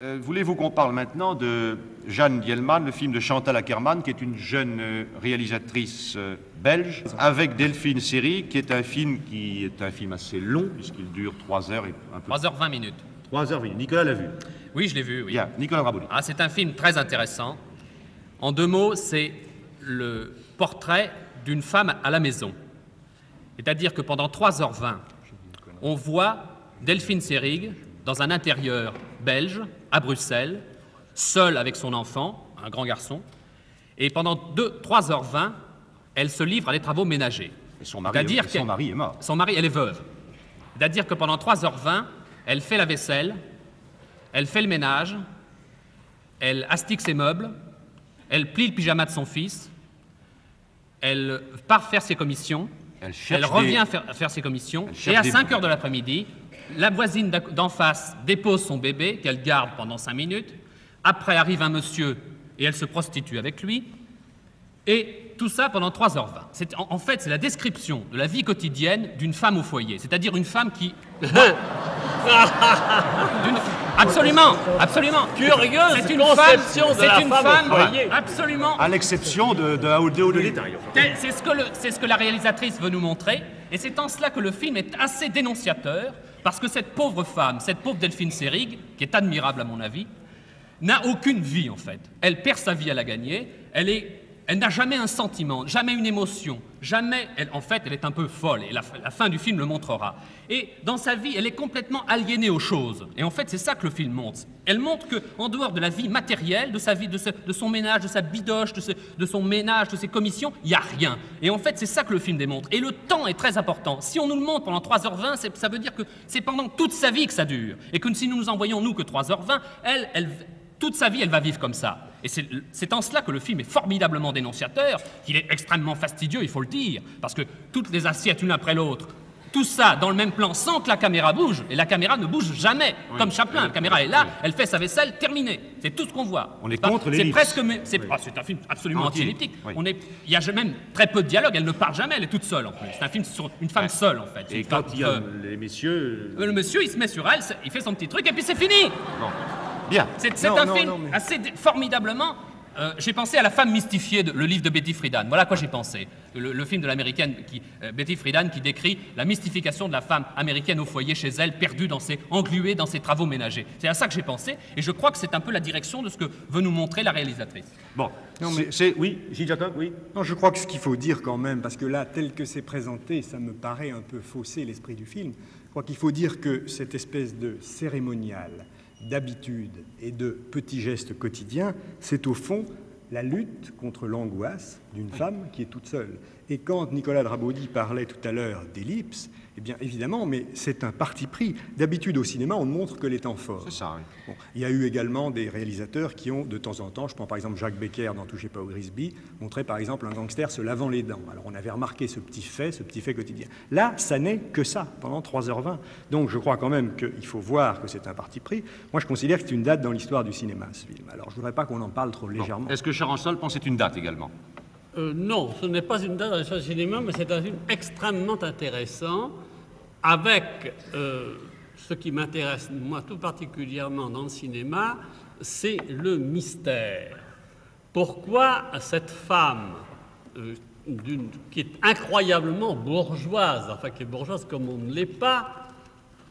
Voulez-vous qu'on parle maintenant de Jeanne Dielman, le film de Chantal Akerman, qui est une jeune réalisatrice belge, avec Delphine Seyrig, qui est un film assez long, puisqu'il dure 3 heures et un peu. 3h20 minutes. 3h20. Nicolas l'a vu. Oui, je l'ai vu, oui. Bien, Nicolas Rabouli. Ah, c'est un film très intéressant. En 2 mots, c'est le portrait d'une femme à la maison. C'est-à-dire que pendant 3h20, on voit Delphine Seyrig dans un intérieur belge, à Bruxelles, seule avec son enfant, un grand garçon, et pendant 3h20, elle se livre à des travaux ménagers. Et son mari est mort. Son mari, elle est veuve. C'est-à-dire que pendant 3h20, elle fait la vaisselle, elle fait le ménage, elle astique ses meubles, elle plie le pyjama de son fils, elle part faire ses commissions, elle revient faire ses commissions, et à 5h de l'après-midi, la voisine d'en face dépose son bébé, qu'elle garde pendant 5 minutes. Après arrive un monsieur et elle se prostitue avec lui. Et tout ça pendant 3h20. En fait, c'est la description de la vie quotidienne d'une femme au foyer. C'est-à-dire une femme qui... Absolument, absolument. Curieuse conception de la femme au foyer. Absolument. À l'exception de haut de détail. C'est ce que la réalisatrice veut nous montrer. Et c'est en cela que le film est assez dénonciateur. Parce que cette pauvre femme, cette pauvre Delphine Seyrig, qui est admirable à mon avis, n'a aucune vie en fait. Elle perd sa vie à la gagner, elle n'a jamais un sentiment, jamais une émotion, jamais... En fait, elle est un peu folle, et la fin du film le montrera. Et dans sa vie, elle est complètement aliénée aux choses. Et en fait, c'est ça que le film montre. Elle montre qu'en dehors de la vie matérielle, de sa vie, de son ménage, de sa bidoche, de son ménage, de ses commissions, il n'y a rien. Et en fait, c'est ça que le film démontre. Et le temps est très important. Si on nous le montre pendant 3h20, ça veut dire que c'est pendant toute sa vie que ça dure. Et que si nous nous en voyons, nous, que 3h20, toute sa vie, elle va vivre comme ça. Et c'est en cela que le film est formidablement dénonciateur, qu'il est extrêmement fastidieux, il faut le dire, parce que toutes les assiettes, l'une après l'autre, tout ça dans le même plan, sans que la caméra bouge, et la caméra ne bouge jamais, comme Chaplin. La caméra est là, elle fait sa vaisselle, terminée. C'est tout ce qu'on voit. On est contre l'ellipse. C'est un film absolument anti-elliptique. Oui. Il y a même très peu de dialogue, elle ne parle jamais, elle est toute seule en plus. C'est un film sur une femme seule en fait. Et quand il y a les messieurs... Le monsieur, il se met sur elle, il fait son petit truc, et puis c'est fini. Bon. Bien. C'est un film assez formidablement... j'ai pensé à La femme mystifiée, le livre de Betty Friedan. Voilà à quoi j'ai pensé. Le film de l'américaine Betty Friedan qui décrit la mystification de la femme américaine au foyer chez elle, perdue, engluée dans ses travaux ménagers. C'est à ça que j'ai pensé, et je crois que c'est un peu la direction de ce que veut nous montrer la réalisatrice. Bon, oui, Gilles Jacob, oui. Non, je crois que ce qu'il faut dire quand même, parce que là, tel que c'est présenté, ça me paraît un peu fausser l'esprit du film. Je crois qu'il faut dire que cette espèce de cérémonial, d'habitude et de petits gestes quotidiens, c'est au fond la lutte contre l'angoisse d'une femme qui est toute seule. Et quand Nicolas Rabouli parlait tout à l'heure d'ellipse, eh bien évidemment, mais c'est un parti pris. D'habitude au cinéma, on ne montre que les temps forts. C'est ça, oui. Bon, il y a eu également des réalisateurs qui ont, de temps en temps, je prends par exemple Jacques Becker dans Touchez pas au Grisby, montré par exemple un gangster se lavant les dents. Alors on avait remarqué ce petit fait quotidien. Là, ça n'est que ça, pendant 3h20. Donc je crois quand même qu'il faut voir que c'est un parti pris. Moi, je considère que c'est une date dans l'histoire du cinéma, ce film. Alors je ne voudrais pas qu'on en parle trop légèrement. Est-ce que Charançol pense que c'est une date également? Non, ce n'est pas une date dans l'histoire du cinéma, mais c'est un film extrêmement intéressant, avec ce qui m'intéresse, moi, tout particulièrement dans le cinéma, c'est le mystère. Pourquoi cette femme, qui est incroyablement bourgeoise, enfin qui est bourgeoise comme on ne l'est pas,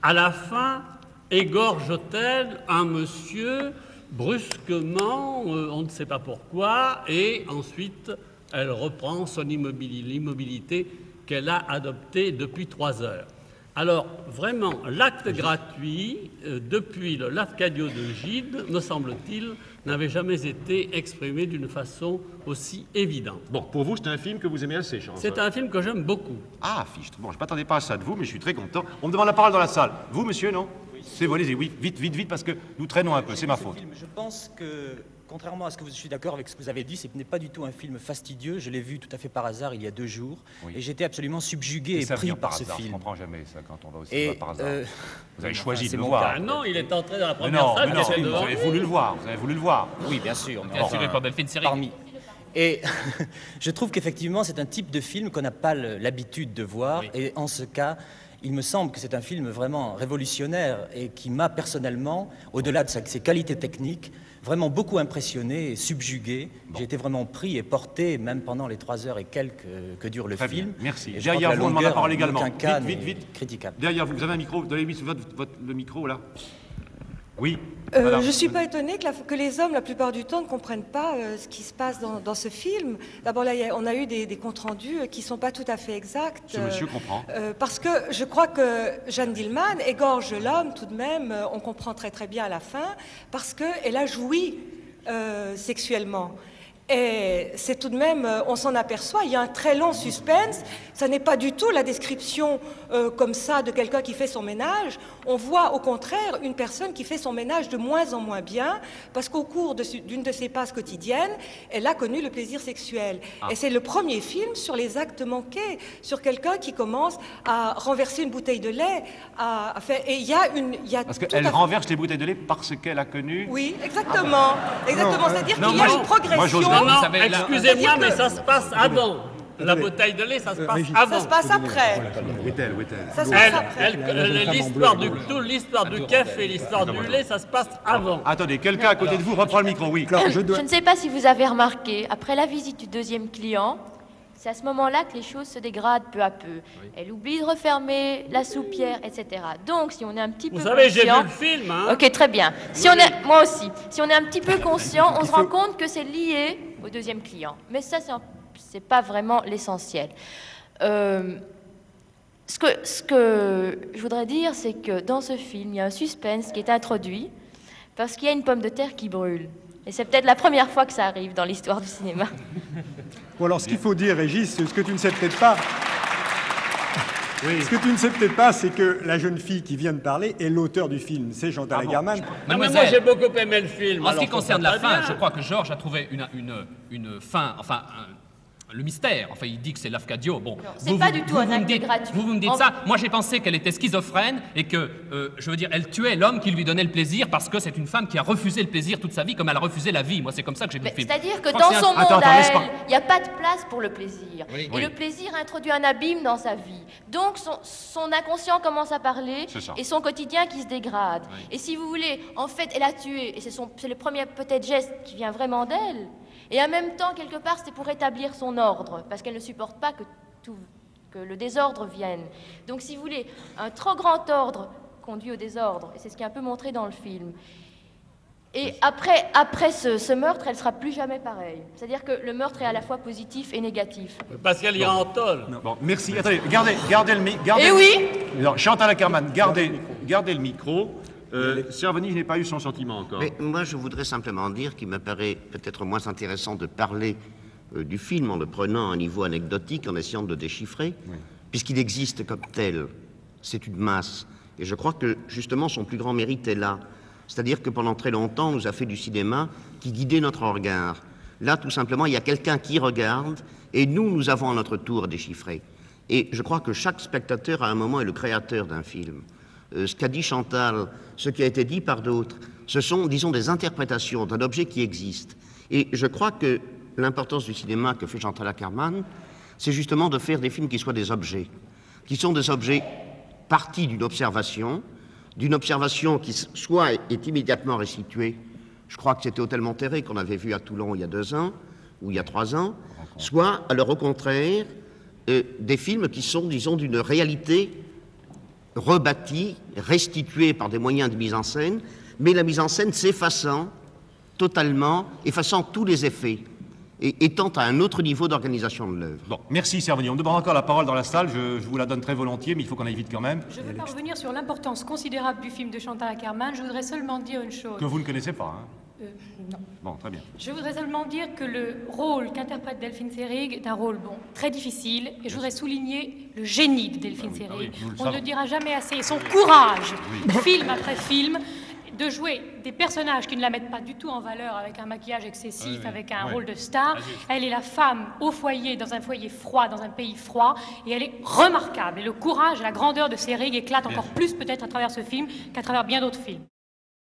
à la fin, égorge-t-elle un monsieur brusquement, on ne sait pas pourquoi, et ensuite elle reprend l'immobilité qu'elle a adoptée depuis 3 heures. Alors, vraiment, l'acte gratuit, depuis le Lafcadio de Gide, me semble-t-il, n'avait jamais été exprimé d'une façon aussi évidente. Bon, pour vous, c'est un film que vous aimez assez, Charançol. C'est un film que j'aime beaucoup. Ah, fichte. Bon, je ne m'attendais pas à ça de vous, mais je suis très content. On me demande la parole dans la salle. Vous, monsieur, non? C'est volé, oui, vite, parce que nous traînons un peu, c'est ma faute. Je pense que, contrairement à ce que je suis d'accord avec ce que vous avez dit, ce n'est pas du tout un film fastidieux. Je l'ai vu tout à fait par hasard il y a 2 jours, et j'étais absolument subjugué et pris par ce film. Je ne comprends jamais ça quand on va au cinéma par hasard. Vous avez choisi de le mon voir. Ah non, il est entré dans la première salle. Non, vous avez voulu le voir. Vous avez voulu le voir. Oui, bien sûr. Assuré par Delphine Seyrig. Et je trouve qu'effectivement, c'est un type de film qu'on n'a pas l'habitude de voir. Et en ce cas, il me semble que c'est un film vraiment révolutionnaire et qui m'a personnellement, au-delà de ses qualités techniques, vraiment beaucoup impressionné et subjugué. J'ai été vraiment pris et porté, même pendant les 3 heures et quelques que dure le film. Bien, merci. Et derrière vous, on demande la parole également. Vite. Critiquable. Derrière vous, vous avez un micro, donnez-lui le micro là. Oui. Je ne suis pas étonnée que les hommes, la plupart du temps, ne comprennent pas ce qui se passe dans ce film. D'abord, là, on a eu des comptes rendus qui ne sont pas tout à fait exacts. Ce monsieur comprend. Parce que je crois que Jeanne Dielman égorge l'homme, tout de même, on comprend très très bien à la fin, parce qu'elle a joui sexuellement. Et c'est tout de même, on s'en aperçoit, il y a un très long suspense, ça n'est pas du tout la description comme ça de quelqu'un qui fait son ménage, on voit au contraire une personne qui fait son ménage de moins en moins bien, parce qu'au cours d'une de ses passes quotidiennes, elle a connu le plaisir sexuel. Et c'est le premier film sur les actes manqués, sur quelqu'un qui commence à renverser une bouteille de lait, à faire... Et il y a parce qu'elle renverse les bouteilles de lait parce qu'elle a connu... Oui, exactement. Exactement, c'est-à-dire qu'il y a une progression... Non, excusez-moi, mais ça se passe avant. La bouteille de lait, ça se passe avant. Ça se passe après. Ça se passe après. L'histoire du café et l'histoire du lait, ça se passe avant. Attendez, quelqu'un à côté de vous reprend le micro, oui. Je ne sais pas si vous avez remarqué, après la visite du deuxième client, c'est à ce moment-là que les choses se dégradent peu à peu. Elle oublie de refermer la soupière, etc. Donc, si on est un petit peu conscient... Vous savez, j'ai vu le film, hein. Ok, très bien. Moi aussi. Si on est un petit peu conscient, on se rend compte que c'est lié au deuxième client. Mais ça, c'est pas vraiment l'essentiel. Ce que je voudrais dire, c'est que dans ce film, il y a un suspense qui est introduit parce qu'il y a une pomme de terre qui brûle. Et c'est peut-être la première fois que ça arrive dans l'histoire du cinéma. Bon, alors, ce qu'il faut dire, Régis, ce que tu ne sais peut-être pas... Oui. Ce que tu ne sais peut-être pas, c'est que la jeune fille qui vient de parler est l'auteur du film, c'est Chantal Akerman. Mais moi, j'ai beaucoup aimé le film. En ce qui concerne la fin, je crois que Georges a trouvé une fin, enfin... le mystère, enfin il dit que c'est l'Afcadio. Bon, c'est pas du tout un acte gratuit. Vous me dites ça, moi j'ai pensé qu'elle était schizophrène et que, je veux dire, elle tuait l'homme qui lui donnait le plaisir parce que c'est une femme qui a refusé le plaisir toute sa vie comme elle a refusé la vie. Moi c'est comme ça que j'ai vu le film. C'est-à-dire que dans son monde à elle, il n'y a pas de place pour le plaisir. Oui. Et le plaisir introduit un abîme dans sa vie. Donc son inconscient commence à parler et son quotidien qui se dégrade. Oui. Et si vous voulez, en fait elle a tué et c'est le premier peut-être geste qui vient vraiment d'elle. Et en même temps, quelque part, c'est pour rétablir son ordre, parce qu'elle ne supporte pas que le désordre vienne. Donc, si vous voulez, un trop grand ordre conduit au désordre, et c'est ce qui est un peu montré dans le film. Et après ce meurtre, elle ne sera plus jamais pareille. C'est-à-dire que le meurtre est à la fois positif et négatif. Parce qu'elle ira en tôle. Bon, merci. Attendez, gardez le micro. Eh oui. Chantal Akerman, gardez le micro. Servani, je n'ai pas eu son sentiment encore. Mais moi, je voudrais simplement dire qu'il me paraît peut-être moins intéressant de parler du film en le prenant à un niveau anecdotique, en essayant de le déchiffrer, puisqu'il existe comme tel. C'est une masse. Et je crois que, justement, son plus grand mérite est là. C'est-à-dire que pendant très longtemps, on nous a fait du cinéma qui guidait notre regard. Là, tout simplement, il y a quelqu'un qui regarde, et nous avons à notre tour déchiffré. Et je crois que chaque spectateur, à un moment, est le créateur d'un film. Ce qu'a dit Chantal, ce qui a été dit par d'autres, ce sont, disons, des interprétations d'un objet qui existe. Et je crois que l'importance du cinéma que fait Chantal Akerman, c'est justement de faire des films qui soient des objets, qui sont des objets partis d'une observation qui soit est immédiatement restituée. Je crois que c'était Hôtel Monterrey qu'on avait vu à Toulon il y a 2 ans, ou il y a 3 ans, soit, alors au contraire, des films qui sont, disons, d'une réalité rebâti, restitué par des moyens de mise en scène, mais la mise en scène s'effaçant totalement, effaçant tous les effets, et étant à un autre niveau d'organisation de l'œuvre. Bon, merci Servani. On me demande encore la parole dans la salle, je vous la donne très volontiers, mais il faut qu'on aille vite quand même. Je ne veux pas revenir sur l'importance considérable du film de Chantal Akerman, je voudrais seulement dire une chose. Que vous ne connaissez pas, hein? Non. Bon, très bien. Je voudrais seulement dire que le rôle qu'interprète Delphine Seyrig est un rôle, très difficile, et je voudrais souligner le génie de Delphine Seyrig. On ne dira jamais assez son courage, film après film, de jouer des personnages qui ne la mettent pas du tout en valeur avec un maquillage excessif, avec un rôle de star. Elle est la femme au foyer, dans un foyer froid, dans un pays froid, et elle est remarquable. Et le courage et la grandeur de Seyrig éclatent encore plus peut-être à travers ce film qu'à travers bien d'autres films.